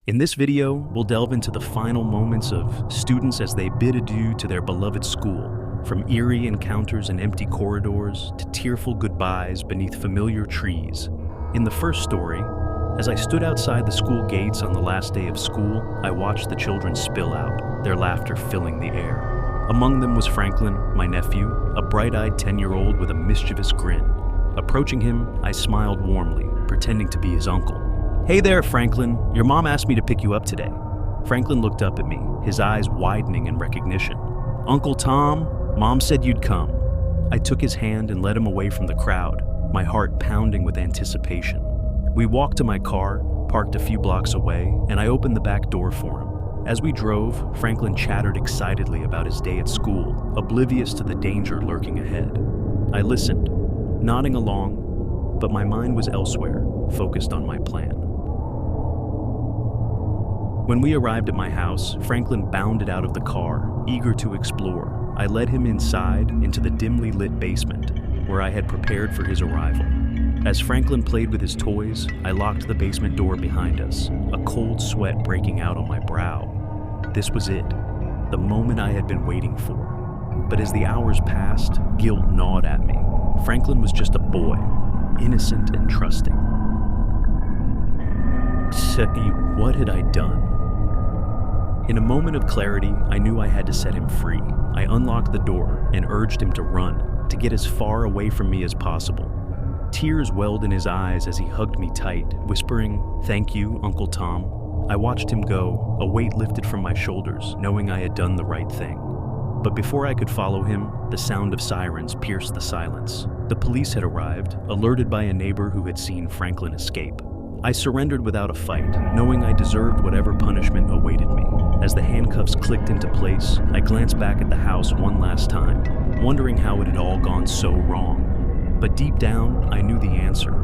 In this video, we'll delve into the final moments of students as they bid adieu to their beloved school, from eerie encounters in empty corridors to tearful goodbyes beneath familiar trees. In the first story, as I stood outside the school gates on the last day of school, I watched the children spill out, their laughter filling the air. Among them was Franklin, my nephew, a bright-eyed 10-year-old with a mischievous grin. Approaching him, I smiled warmly, pretending to be his uncle. "Hey there, Franklin. Your mom asked me to pick you up today." Franklin looked up at me, his eyes widening in recognition. "Uncle Tom, Mom said you'd come." I took his hand and led him away from the crowd, my heart pounding with anticipation. We walked to my car, parked a few blocks away, and I opened the back door for him. As we drove, Franklin chattered excitedly about his day at school, oblivious to the danger lurking ahead. I listened, nodding along, but my mind was elsewhere, focused on my plan. When we arrived at my house, Franklin bounded out of the car, eager to explore. I led him inside, into the dimly lit basement, where I had prepared for his arrival. As Franklin played with his toys, I locked the basement door behind us, a cold sweat breaking out on my brow. This was it, the moment I had been waiting for. But as the hours passed, guilt gnawed at me. Franklin was just a boy, innocent and trusting. What had I done? In a moment of clarity, I knew I had to set him free. I unlocked the door and urged him to run, to get as far away from me as possible. Tears welled in his eyes as he hugged me tight, whispering, "Thank you, Uncle Tom." I watched him go, a weight lifted from my shoulders, knowing I had done the right thing. But before I could follow him, the sound of sirens pierced the silence. The police had arrived, alerted by a neighbor who had seen Franklin escape. I surrendered without a fight, knowing I deserved whatever punishment awaited me. As the handcuffs clicked into place, I glanced back at the house one last time, wondering how it had all gone so wrong. But deep down, I knew the answer.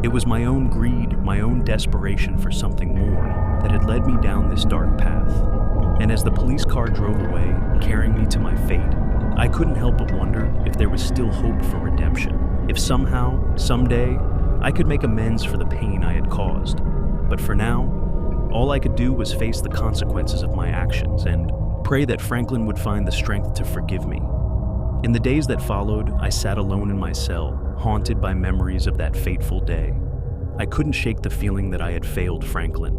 It was my own greed, my own desperation for something more, that had led me down this dark path. And as the police car drove away, carrying me to my fate, I couldn't help but wonder if there was still hope for redemption. If somehow, someday, I could make amends for the pain I had caused. But for now, all I could do was face the consequences of my actions and pray that Franklin would find the strength to forgive me. In the days that followed, I sat alone in my cell, haunted by memories of that fateful day. I couldn't shake the feeling that I had failed Franklin,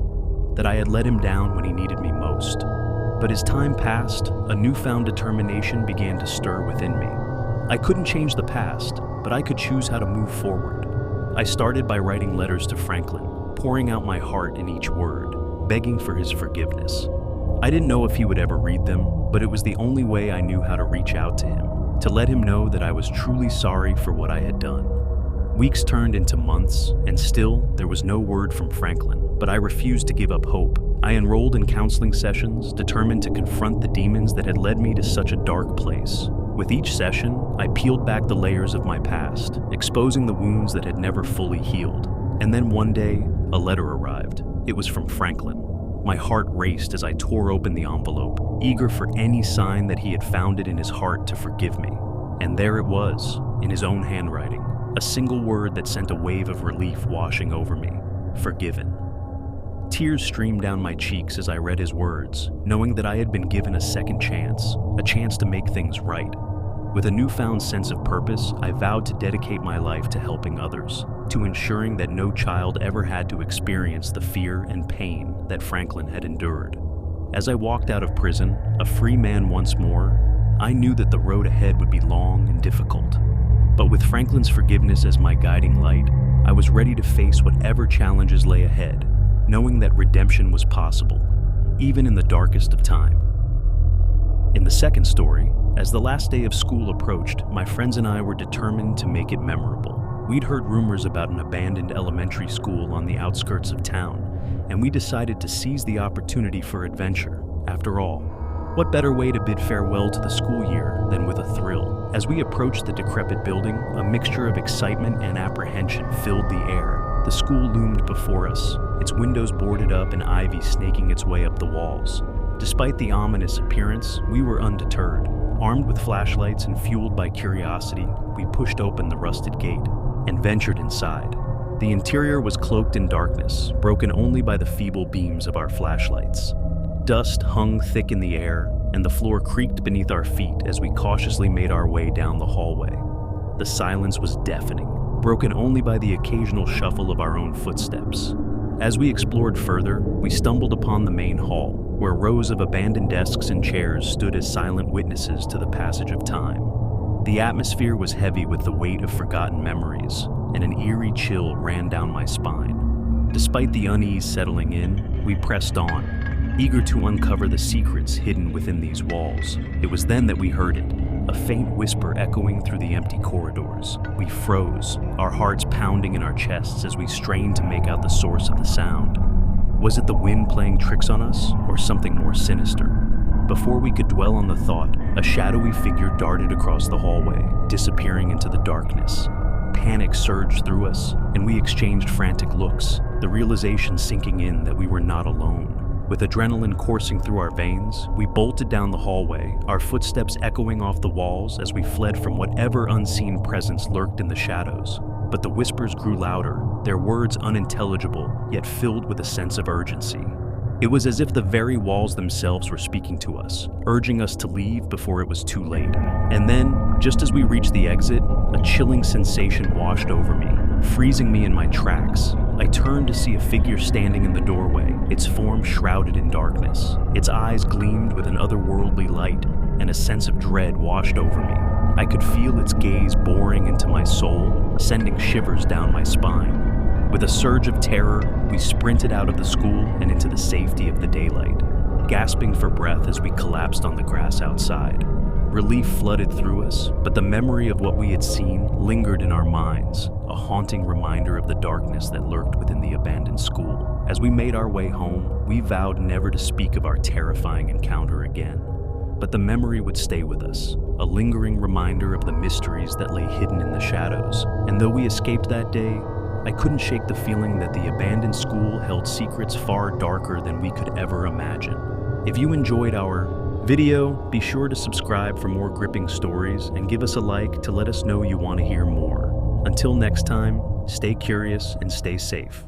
that I had let him down when he needed me most. But as time passed, a newfound determination began to stir within me. I couldn't change the past, but I could choose how to move forward. I started by writing letters to Franklin, pouring out my heart in each word, begging for his forgiveness. I didn't know if he would ever read them, but it was the only way I knew how to reach out to him, to let him know that I was truly sorry for what I had done. Weeks turned into months, and still there was no word from Franklin, but I refused to give up hope. I enrolled in counseling sessions, determined to confront the demons that had led me to such a dark place. With each session, I peeled back the layers of my past, exposing the wounds that had never fully healed. And then one day, a letter arrived. It was from Franklin. My heart raced as I tore open the envelope, eager for any sign that he had found it in his heart to forgive me. And there it was, in his own handwriting, a single word that sent a wave of relief washing over me: forgiven. Tears streamed down my cheeks as I read his words, knowing that I had been given a second chance, a chance to make things right. With a newfound sense of purpose, I vowed to dedicate my life to helping others, to ensuring that no child ever had to experience the fear and pain that Franklin had endured. As I walked out of prison, a free man once more, I knew that the road ahead would be long and difficult. But with Franklin's forgiveness as my guiding light, I was ready to face whatever challenges lay ahead, knowing that redemption was possible, even in the darkest of time. In the second story, as the last day of school approached, my friends and I were determined to make it memorable. We'd heard rumors about an abandoned elementary school on the outskirts of town, and we decided to seize the opportunity for adventure. After all, what better way to bid farewell to the school year than with a thrill? As we approached the decrepit building, a mixture of excitement and apprehension filled the air. The school loomed before us, its windows boarded up and ivy snaking its way up the walls. Despite the ominous appearance, we were undeterred. Armed with flashlights and fueled by curiosity, we pushed open the rusted gate and ventured inside. The interior was cloaked in darkness, broken only by the feeble beams of our flashlights. Dust hung thick in the air, and the floor creaked beneath our feet as we cautiously made our way down the hallway. The silence was deafening, broken only by the occasional shuffle of our own footsteps. As we explored further, we stumbled upon the main hall, where rows of abandoned desks and chairs stood as silent witnesses to the passage of time. The atmosphere was heavy with the weight of forgotten memories, and an eerie chill ran down my spine. Despite the unease settling in, we pressed on, eager to uncover the secrets hidden within these walls. It was then that we heard it, a faint whisper echoing through the empty corridors. We froze, our hearts pounding in our chests as we strained to make out the source of the sound. Was it the wind playing tricks on us, or something more sinister? Before we could dwell on the thought, a shadowy figure darted across the hallway, disappearing into the darkness. Panic surged through us, and we exchanged frantic looks, the realization sinking in that we were not alone. With adrenaline coursing through our veins, we bolted down the hallway, our footsteps echoing off the walls as we fled from whatever unseen presence lurked in the shadows. But the whispers grew louder, their words unintelligible, yet filled with a sense of urgency. It was as if the very walls themselves were speaking to us, urging us to leave before it was too late. And then, just as we reached the exit, a chilling sensation washed over me, freezing me in my tracks. I turned to see a figure standing in the doorway, its form shrouded in darkness. Its eyes gleamed with an otherworldly light, and a sense of dread washed over me. I could feel its gaze boring into my soul, sending shivers down my spine. With a surge of terror, we sprinted out of the school and into the safety of the daylight, gasping for breath as we collapsed on the grass outside. Relief flooded through us, but the memory of what we had seen lingered in our minds, a haunting reminder of the darkness that lurked within the abandoned school. As we made our way home, we vowed never to speak of our terrifying encounter again. But the memory would stay with us, a lingering reminder of the mysteries that lay hidden in the shadows. And though we escaped that day, I couldn't shake the feeling that the abandoned school held secrets far darker than we could ever imagine. If you enjoyed our video, be sure to subscribe for more gripping stories and give us a like to let us know you want to hear more. Until next time, stay curious and stay safe.